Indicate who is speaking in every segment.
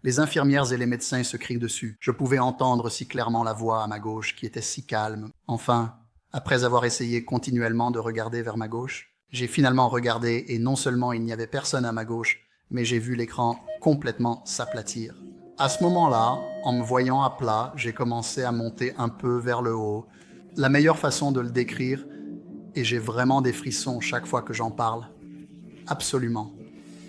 Speaker 1: Les infirmières et les médecins se crient dessus. Je pouvais entendre si clairement la voix à ma gauche qui était si calme. Enfin, après avoir essayé continuellement de regarder vers ma gauche, j'ai finalement regardé et non seulement il n'y avait personne à ma gauche, mais j'ai vu l'écran complètement s'aplatir. À ce moment-là, en me voyant à plat, j'ai commencé à monter un peu vers le haut. La meilleure façon de le décrire, et j'ai vraiment des frissons chaque fois que j'en parle. Absolument.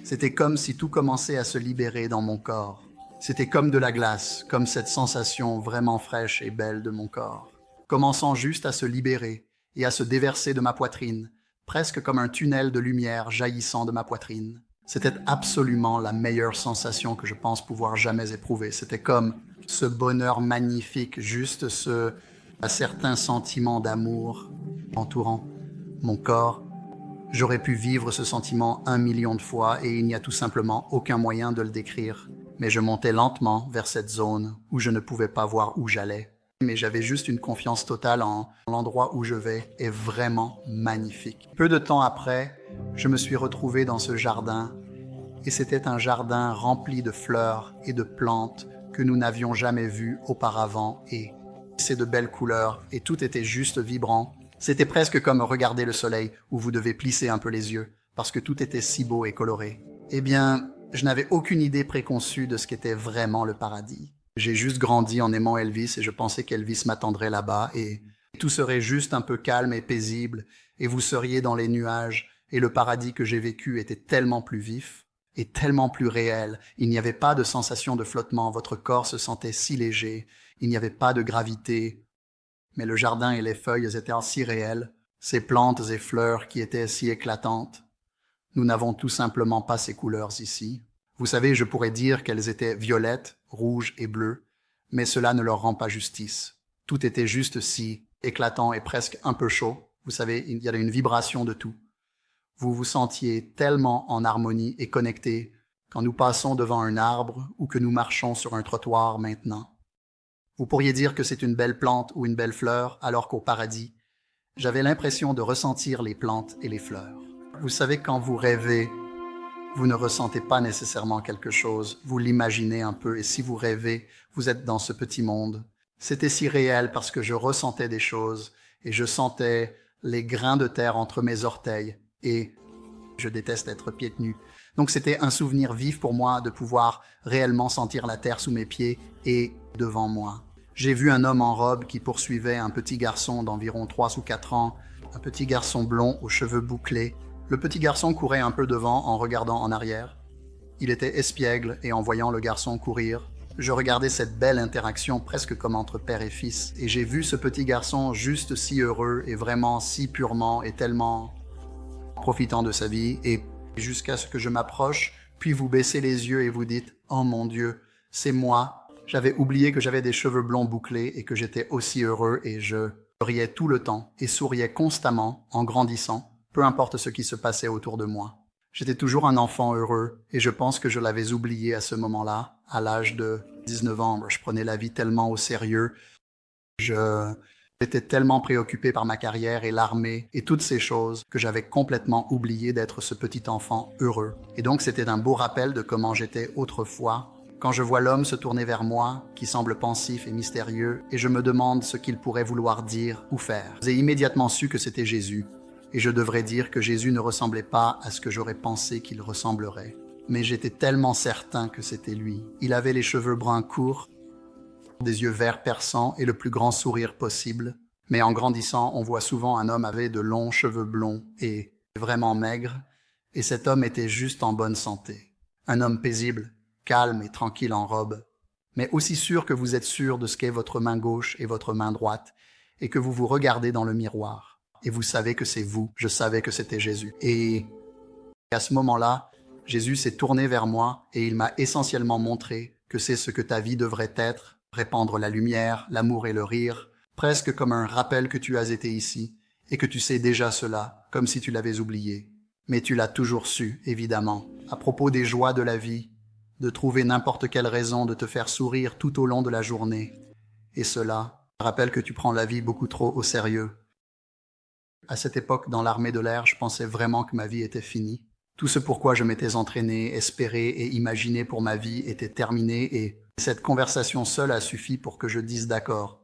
Speaker 1: C'était comme si tout commençait à se libérer dans mon corps. C'était comme de la glace, comme cette sensation vraiment fraîche et belle de mon corps, commençant juste à se libérer et à se déverser de ma poitrine, presque comme un tunnel de lumière jaillissant de ma poitrine. C'était absolument la meilleure sensation que je pense pouvoir jamais éprouver. C'était comme ce bonheur magnifique, juste un certain sentiment d'amour entourant mon corps. J'aurais pu vivre ce sentiment 1 million de fois et il n'y a tout simplement aucun moyen de le décrire. Mais je montais lentement vers cette zone où je ne pouvais pas voir où j'allais. Mais j'avais juste une confiance totale en l'endroit où je vais est vraiment magnifique. Peu de temps après, je me suis retrouvé dans ce jardin et c'était un jardin rempli de fleurs et de plantes que nous n'avions jamais vues auparavant et c'est de belles couleurs et tout était juste vibrant. C'était presque comme regarder le soleil où vous devez plisser un peu les yeux parce que tout était si beau et coloré. Eh bien, je n'avais aucune idée préconçue de ce qu'était vraiment le paradis. J'ai juste grandi en aimant Elvis et je pensais qu'Elvis m'attendrait là-bas et tout serait juste un peu calme et paisible et vous seriez dans les nuages et le paradis que j'ai vécu était tellement plus vif et tellement plus réel. Il n'y avait pas de sensation de flottement, votre corps se sentait si léger, il n'y avait pas de gravité, mais le jardin et les feuilles étaient si réels, ces plantes et fleurs qui étaient si éclatantes. Nous n'avons tout simplement pas ces couleurs ici. Vous savez, je pourrais dire qu'elles étaient violettes, rouges et bleues, mais cela ne leur rend pas justice. Tout était juste si éclatant et presque un peu chaud. Vous savez, il y avait une vibration de tout. Vous vous sentiez tellement en harmonie et connecté quand nous passons devant un arbre ou que nous marchons sur un trottoir maintenant. Vous pourriez dire que c'est une belle plante ou une belle fleur, alors qu'au paradis, j'avais l'impression de ressentir les plantes et les fleurs. Vous savez, quand vous rêvez, vous ne ressentez pas nécessairement quelque chose, vous l'imaginez un peu, et si vous rêvez, vous êtes dans ce petit monde. C'était si réel parce que je ressentais des choses, et je sentais les grains de terre entre mes orteils, et je déteste être pieds nus. Donc c'était un souvenir vif pour moi de pouvoir réellement sentir la terre sous mes pieds et devant moi. J'ai vu un homme en robe qui poursuivait un petit garçon d'environ 3 ou 4 ans, un petit garçon blond aux cheveux bouclés. Le petit garçon courait un peu devant en regardant en arrière. Il était espiègle et en voyant le garçon courir, je regardais cette belle interaction presque comme entre père et fils et j'ai vu ce petit garçon juste si heureux et vraiment si purement et tellement profitant de sa vie et jusqu'à ce que je m'approche, puis vous baissez les yeux et vous dites « Oh mon Dieu, c'est moi ». J'avais oublié que j'avais des cheveux blonds bouclés et que j'étais aussi heureux et je riais tout le temps et souriais constamment en grandissant, peu importe ce qui se passait autour de moi. J'étais toujours un enfant heureux et je pense que je l'avais oublié à ce moment-là, à l'âge de 19 ans. Je prenais la vie tellement au sérieux. J'étais tellement préoccupé par ma carrière et l'armée et toutes ces choses que j'avais complètement oublié d'être ce petit enfant heureux. Et donc c'était un beau rappel de comment j'étais autrefois. Quand je vois l'homme se tourner vers moi, qui semble pensif et mystérieux, et je me demande ce qu'il pourrait vouloir dire ou faire. J'ai immédiatement su que c'était Jésus, et je devrais dire que Jésus ne ressemblait pas à ce que j'aurais pensé qu'il ressemblerait. Mais j'étais tellement certain que c'était lui. Il avait les cheveux bruns courts, des yeux verts perçants et le plus grand sourire possible. Mais en grandissant, on voit souvent un homme avec de longs cheveux blonds et vraiment maigre, et cet homme était juste en bonne santé. Un homme paisible, calme et tranquille en robe, mais aussi sûr que vous êtes sûr de ce qu'est votre main gauche et votre main droite, et que vous vous regardez dans le miroir, et vous savez que c'est vous. Je savais que c'était Jésus. Et à ce moment-là, Jésus s'est tourné vers moi, et il m'a essentiellement montré que c'est ce que ta vie devrait être, répandre la lumière, l'amour et le rire, presque comme un rappel que tu as été ici, et que tu sais déjà cela, comme si tu l'avais oublié. Mais tu l'as toujours su, évidemment, à propos des joies de la vie, de trouver n'importe quelle raison de te faire sourire tout au long de la journée. Et cela rappelle que tu prends la vie beaucoup trop au sérieux. À cette époque, dans l'armée de l'air, je pensais vraiment que ma vie était finie. Tout ce pourquoi je m'étais entraîné, espéré et imaginé pour ma vie était terminé et cette conversation seule a suffi pour que je dise d'accord.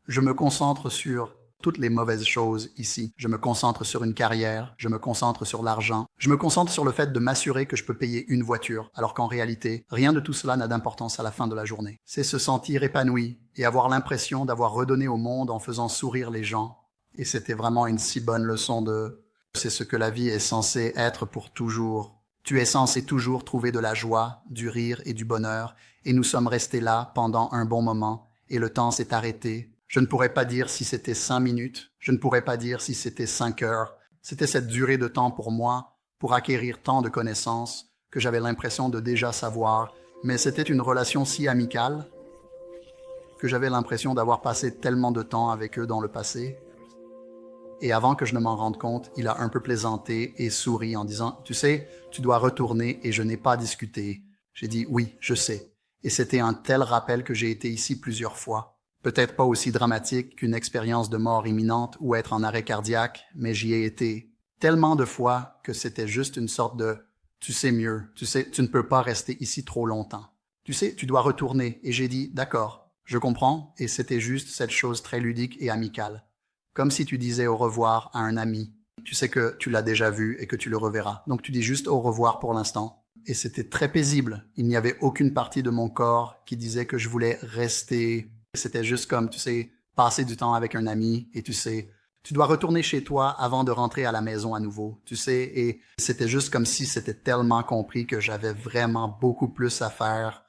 Speaker 1: Je me concentre sur toutes les mauvaises choses ici. Je me concentre sur une carrière, je me concentre sur l'argent, je me concentre sur le fait de m'assurer que je peux payer une voiture, alors qu'en réalité, rien de tout cela n'a d'importance à la fin de la journée. C'est se sentir épanoui et avoir l'impression d'avoir redonné au monde en faisant sourire les gens. Et c'était vraiment une si bonne leçon de c'est ce que la vie est censée être pour toujours. Tu es censé toujours trouver de la joie, du rire et du bonheur, et nous sommes restés là pendant un bon moment, et le temps s'est arrêté. Je ne pourrais pas dire si c'était 5 minutes, je ne pourrais pas dire si c'était 5 heures. C'était cette durée de temps pour moi, pour acquérir tant de connaissances, que j'avais l'impression de déjà savoir, mais c'était une relation si amicale, que j'avais l'impression d'avoir passé tellement de temps avec eux dans le passé. Et avant que je ne m'en rende compte, il a un peu plaisanté et souri en disant « Tu sais, tu dois retourner et je n'ai pas discuté. » J'ai dit « Oui, je sais. » Et c'était un tel rappel que j'ai été ici plusieurs fois. Peut-être pas aussi dramatique qu'une expérience de mort imminente ou être en arrêt cardiaque, mais j'y ai été tellement de fois que c'était juste une sorte de « Tu sais mieux, tu sais, tu ne peux pas rester ici trop longtemps. Tu sais, tu dois retourner. » Et j'ai dit « D'accord, je comprends. » Et c'était juste cette chose très ludique et amicale. Comme si tu disais au revoir à un ami. Tu sais que tu l'as déjà vu et que tu le reverras. Donc tu dis juste au revoir pour l'instant. Et c'était très paisible. Il n'y avait aucune partie de mon corps qui disait que je voulais rester. C'était juste comme, tu sais, passer du temps avec un ami et tu sais, tu dois retourner chez toi avant de rentrer à la maison à nouveau. Tu sais, et c'était juste comme si c'était tellement compris que j'avais vraiment beaucoup plus à faire